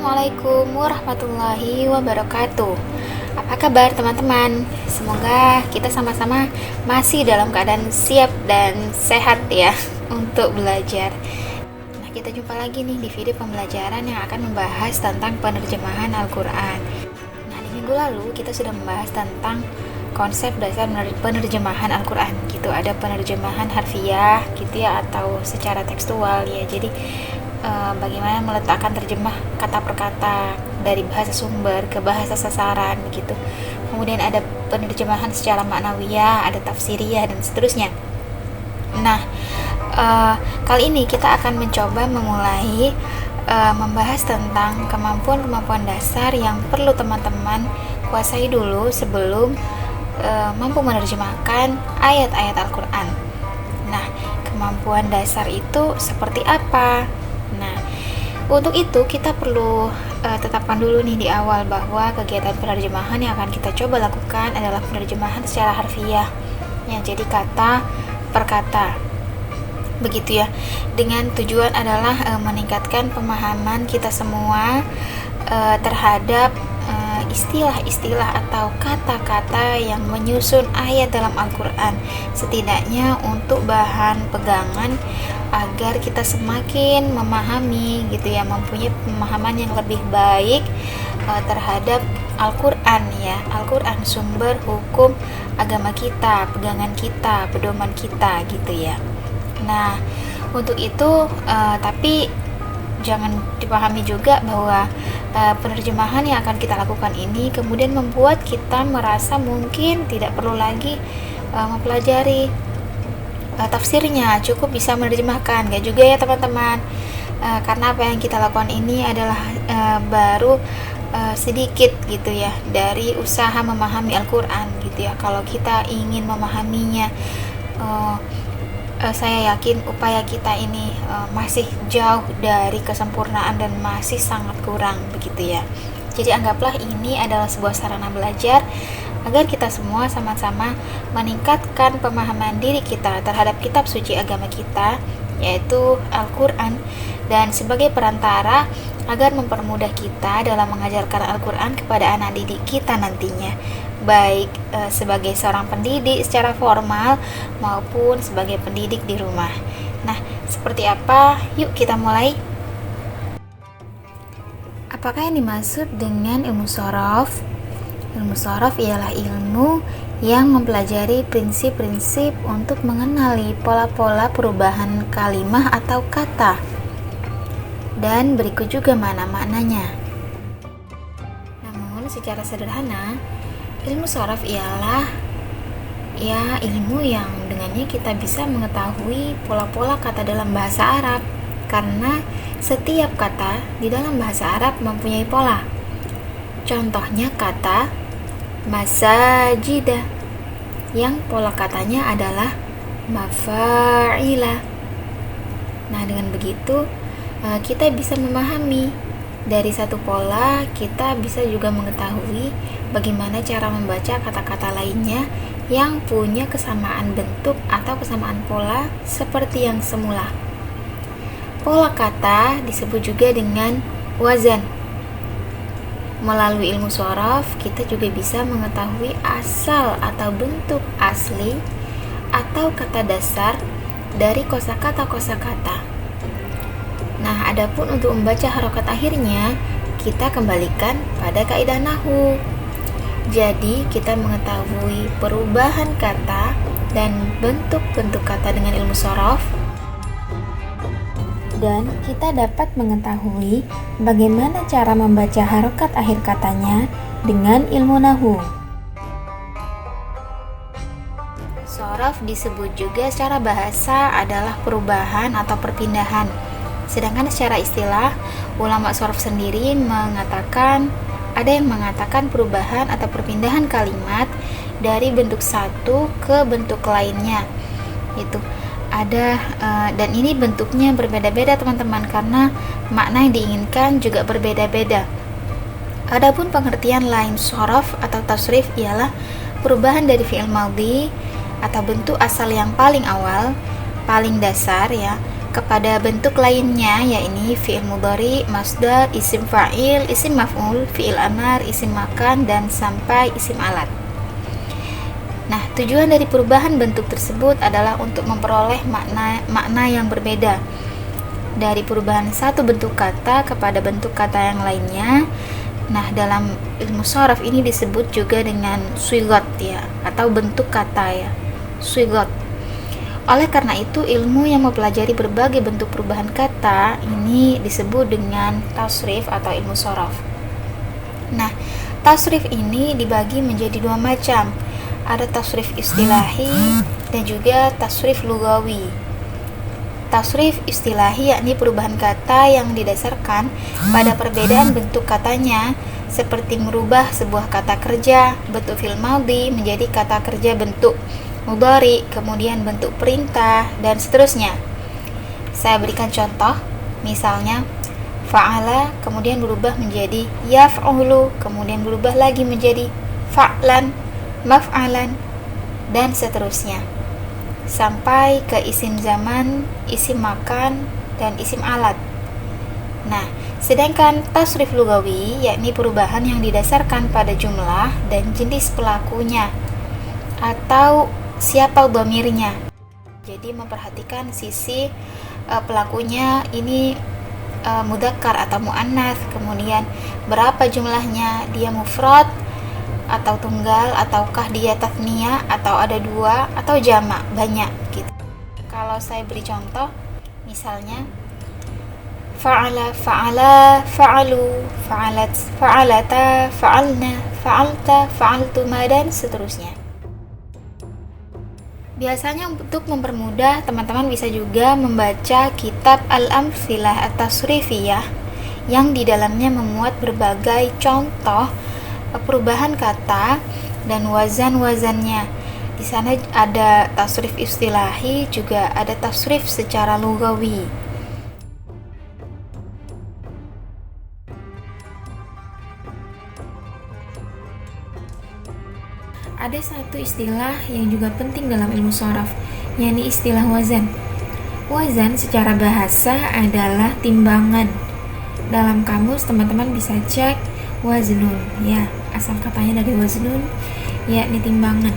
Assalamualaikum warahmatullahi wabarakatuh. Apa kabar teman-teman? Semoga kita sama-sama masih dalam keadaan siap dan sehat ya untuk belajar. Nah, kita jumpa lagi nih di video pembelajaran yang akan membahas tentang penerjemahan Al-Quran. Nah, di minggu lalu kita sudah membahas tentang konsep dasar penerjemahan Al-Quran gitu. Ada penerjemahan harfiah gitu ya, atau secara tekstual ya. Jadi bagaimana meletakkan terjemah kata per kata dari bahasa sumber ke bahasa sasaran gitu. Kemudian ada penerjemahan secara maknawiyah, ada tafsiriyah dan seterusnya. Nah, kali ini kita akan mencoba memulai membahas tentang kemampuan-kemampuan dasar yang perlu teman-teman kuasai dulu sebelum mampu menerjemahkan ayat-ayat Al-Quran. Nah, kemampuan dasar itu seperti apa? Nah, untuk itu kita perlu tetapkan dulu nih di awal bahwa kegiatan penerjemahan yang akan kita coba lakukan adalah penerjemahan secara harfiah, ya, jadi kata per kata, begitu ya. Dengan tujuan adalah meningkatkan pemahaman kita semua terhadap istilah-istilah atau kata-kata yang menyusun ayat dalam Al-Quran, setidaknya untuk bahan pegangan agar kita semakin memahami gitu ya, mempunyai pemahaman yang lebih baik terhadap Al-Quran ya. Al-Quran sumber hukum agama kita, pegangan kita, pedoman kita gitu ya. Nah, untuk itu tapi jangan dipahami juga bahwa penerjemahan yang akan kita lakukan ini kemudian membuat kita merasa mungkin tidak perlu lagi mempelajari tafsirnya, cukup bisa menerjemahkan. Gak juga ya teman-teman, karena apa yang kita lakukan ini adalah baru sedikit gitu ya dari usaha memahami Al-Quran gitu ya. Kalau kita ingin memahaminya, saya yakin upaya kita ini masih jauh dari kesempurnaan dan masih sangat kurang begitu ya. Jadi anggaplah ini adalah sebuah sarana belajar agar kita semua sama-sama meningkatkan pemahaman diri kita terhadap kitab suci agama kita, yaitu Al-Quran, dan sebagai perantara agar mempermudah kita dalam mengajarkan Al-Quran kepada anak didik kita nantinya, baik sebagai seorang pendidik secara formal maupun sebagai pendidik di rumah. Nah, seperti apa? Yuk kita mulai. Apakah yang dimaksud dengan ilmu shorof? Ilmu shorof ialah ilmu yang mempelajari prinsip-prinsip untuk mengenali pola-pola perubahan kalimah atau kata, dan berikut juga makna-maknanya. Namun secara sederhana, ilmu shorof ialah ilmu yang dengannya kita bisa mengetahui pola-pola kata dalam bahasa Arab, karena setiap kata di dalam bahasa Arab mempunyai pola. Contohnya kata masajidah yang pola katanya adalah mafa'ila. Nah, dengan begitu kita bisa memahami dari satu pola, kita bisa juga mengetahui bagaimana cara membaca kata-kata lainnya yang punya kesamaan bentuk atau kesamaan pola seperti yang semula. Pola kata disebut juga dengan wazan. Melalui ilmu shorof, kita juga bisa mengetahui asal atau bentuk asli atau kata dasar dari kosakata-kosakata. Nah, adapun untuk membaca harokat akhirnya, kita kembalikan pada kaidah nahwu. Jadi, kita mengetahui perubahan kata dan bentuk-bentuk kata dengan ilmu shorof, dan kita dapat mengetahui bagaimana cara membaca harokat akhir katanya dengan ilmu nahwu. Shorof disebut juga secara bahasa adalah perubahan atau perpindahan. Sedangkan secara istilah, ulama shorof sendiri mengatakan, ada yang mengatakan perubahan atau perpindahan kalimat dari bentuk satu ke bentuk lainnya. Itu ada dan ini bentuknya berbeda-beda teman-teman, karena makna yang diinginkan juga berbeda-beda. Adapun pengertian lain shorof atau tasrif ialah perubahan dari fi'il madhi atau bentuk asal yang paling awal, paling dasar ya, kepada bentuk lainnya, yakni fi'il mudhari, masdar, isim fa'il, isim maf'ul, fi'il amar, isim makan, dan sampai isim alat. Nah, tujuan dari perubahan bentuk tersebut adalah untuk memperoleh makna yang berbeda dari perubahan satu bentuk kata kepada bentuk kata yang lainnya. Nah, dalam ilmu sharaf ini disebut juga dengan swigot ya, atau bentuk kata ya, swigot. Oleh karena itu, ilmu yang mempelajari berbagai bentuk perubahan kata ini disebut dengan tasrif atau ilmu sharaf. Nah, tasrif ini dibagi menjadi dua macam. Ada tasrif istilahi dan juga tasrif lugawi. Tasrif istilahi yakni perubahan kata yang didasarkan pada perbedaan bentuk katanya, seperti merubah sebuah kata kerja bentuk fi'il madhi menjadi kata kerja bentuk mudhari, kemudian bentuk perintah, dan seterusnya. Saya berikan contoh, misalnya fa'ala kemudian berubah menjadi yaf'ulu, kemudian berubah lagi menjadi fa'lan, maf'alan, dan seterusnya, sampai ke isim zaman, isim makan, dan isim alat. Nah, sedangkan tasrif lugawi yakni perubahan yang didasarkan pada jumlah dan jenis pelakunya atau siapa dhamirnya. Jadi memperhatikan sisi pelakunya ini mudzakkar atau muannats, kemudian berapa jumlahnya, dia mufrad atau tunggal, ataukah dia tatniyah atau ada dua, atau jamak banyak gitu. Kalau saya beri contoh, misalnya fa'ala, fa'ala, fa'alu, fa'alat, fa'alata, fa'alna, fa'alta, fa'altuma, dan seterusnya. Biasanya untuk mempermudah, teman-teman bisa juga membaca kitab Al-Amthilah At-Tasrifiyah yang di dalamnya memuat berbagai contoh perubahan kata dan wazan-wazannya. Di sana ada tasrif istilahi, juga ada tasrif secara lugawi. Ada satu istilah yang juga penting dalam ilmu sharaf, yakni istilah wazan. Wazan secara bahasa adalah timbangan. Dalam kamus teman-teman bisa cek waznun, ya, asal katanya dari waznun, yakni timbangan.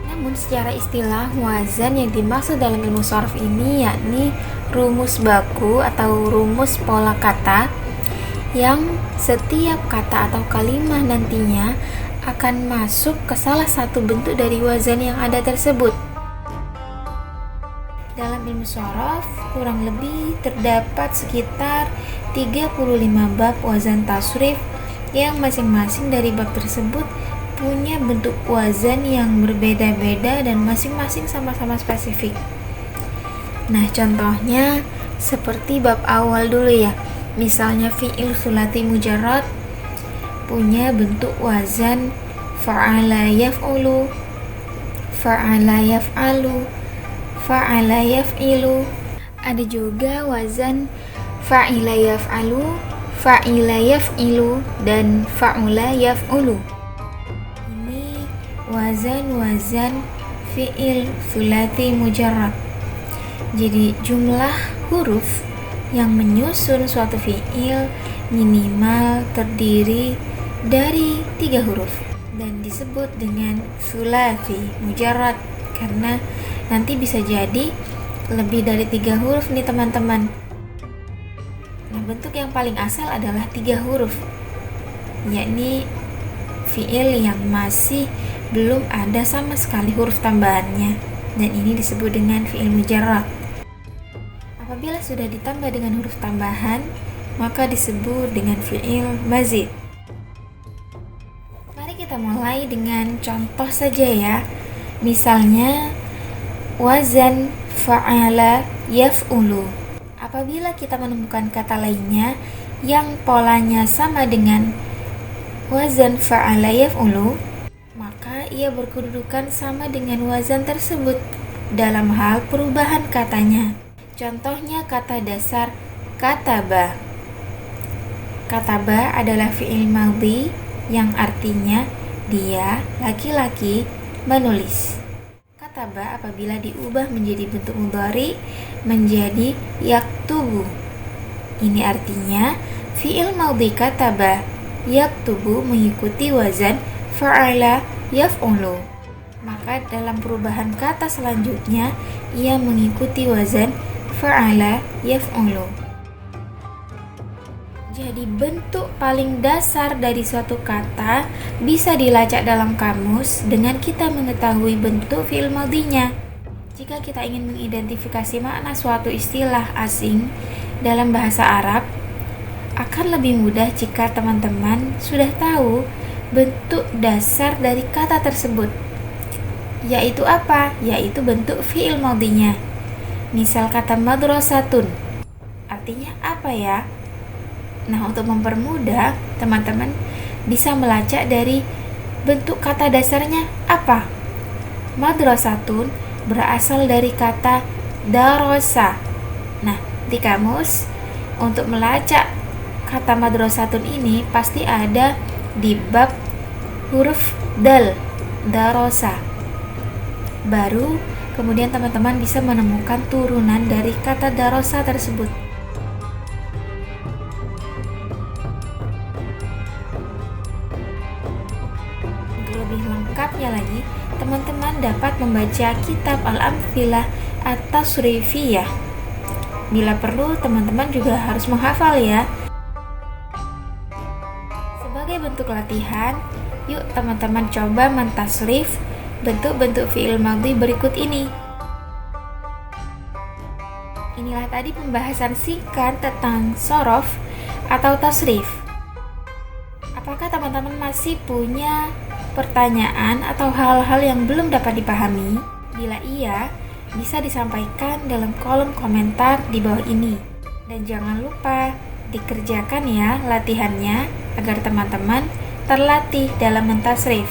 Namun secara istilah, wazan yang dimaksud dalam ilmu sharaf ini yakni rumus baku atau rumus pola kata, yang setiap kata atau kalimat nantinya akan masuk ke salah satu bentuk dari wazan yang ada tersebut. Dalam ilmu sharaf, kurang lebih terdapat sekitar 35 bab wazan tasrif yang masing-masing dari bab tersebut punya bentuk wazan yang berbeda-beda dan masing-masing sama-sama spesifik. Nah, contohnya seperti bab awal dulu ya. Misalnya fi'il sulati mujarrad punya bentuk wazan fa'ala yaf'ulu, fa'ala yaf'alu, fa'ala yaf'ilu. Ada juga wazan fa'ila yaf'alu, fa'ila yaf'ilu, dan fa'ula yaf'ulu. Ini wazan-wazan fi'il sulati mujarrad. Jadi jumlah huruf yang menyusun suatu fi'il minimal terdiri dari 3 huruf dan disebut dengan sulasi mujarrad, karena nanti bisa jadi lebih dari 3 huruf nih teman-teman. Nah, bentuk yang paling asal adalah 3 huruf, yakni fi'il yang masih belum ada sama sekali huruf tambahannya, dan ini disebut dengan fi'il mujarrad. Apabila sudah ditambah dengan huruf tambahan, maka disebut dengan fi'il mazid. Mari kita mulai dengan contoh saja ya. Misalnya wazan fa'ala yaf'ulu. Apabila kita menemukan kata lainnya yang polanya sama dengan wazan fa'ala yaf'ulu, maka ia berkedudukan sama dengan wazan tersebut dalam hal perubahan katanya. Contohnya kata dasar kataba. Kataba adalah fi'il madhi yang artinya dia, laki-laki, menulis. Kataba apabila diubah menjadi bentuk mudhari menjadi yaktubu. Ini artinya fi'il madhi kataba yaktubu mengikuti wazan fa'ala yaf'ulu. Maka dalam perubahan kata selanjutnya ia mengikuti wazan fa'ala yaf'ulu. Jadi bentuk paling dasar dari suatu kata bisa dilacak dalam kamus dengan kita mengetahui bentuk fi'il madhinya. Jika kita ingin mengidentifikasi makna suatu istilah asing dalam bahasa Arab, akan lebih mudah jika teman-teman sudah tahu bentuk dasar dari kata tersebut. Yaitu apa? Yaitu bentuk fi'il madhinya. Misal kata madrasatun. Artinya apa ya? Nah, untuk mempermudah, teman-teman bisa melacak dari bentuk kata dasarnya apa. Madrasatun berasal dari kata darosa. Nah, di kamus untuk melacak kata madrasatun ini pasti ada di bab huruf dal, darosa. Baru kemudian teman-teman bisa menemukan turunan dari kata darosa tersebut. Lebih lengkapnya lagi, teman-teman dapat membaca kitab Al-Amthilah At-Tasrifiyah. Bila perlu, teman-teman juga harus menghafal ya. Sebagai bentuk latihan, yuk teman-teman coba mentasrif bentuk-bentuk fi'il madhi berikut ini. Inilah tadi pembahasan singkat tentang sorof atau tasrif. Apakah teman-teman masih punya pertanyaan atau hal-hal yang belum dapat dipahami? Bila iya, bisa disampaikan dalam kolom komentar di bawah ini. Dan jangan lupa dikerjakan ya latihannya agar teman-teman terlatih dalam mentasrif.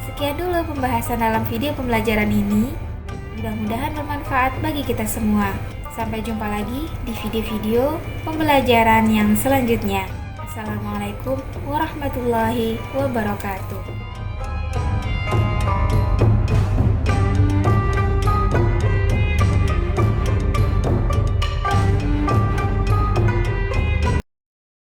Sekian dulu pembahasan dalam video pembelajaran ini. Mudah-mudahan bermanfaat bagi kita semua. Sampai jumpa lagi di video-video pembelajaran yang selanjutnya. Assalamualaikum warahmatullahi wabarakatuh.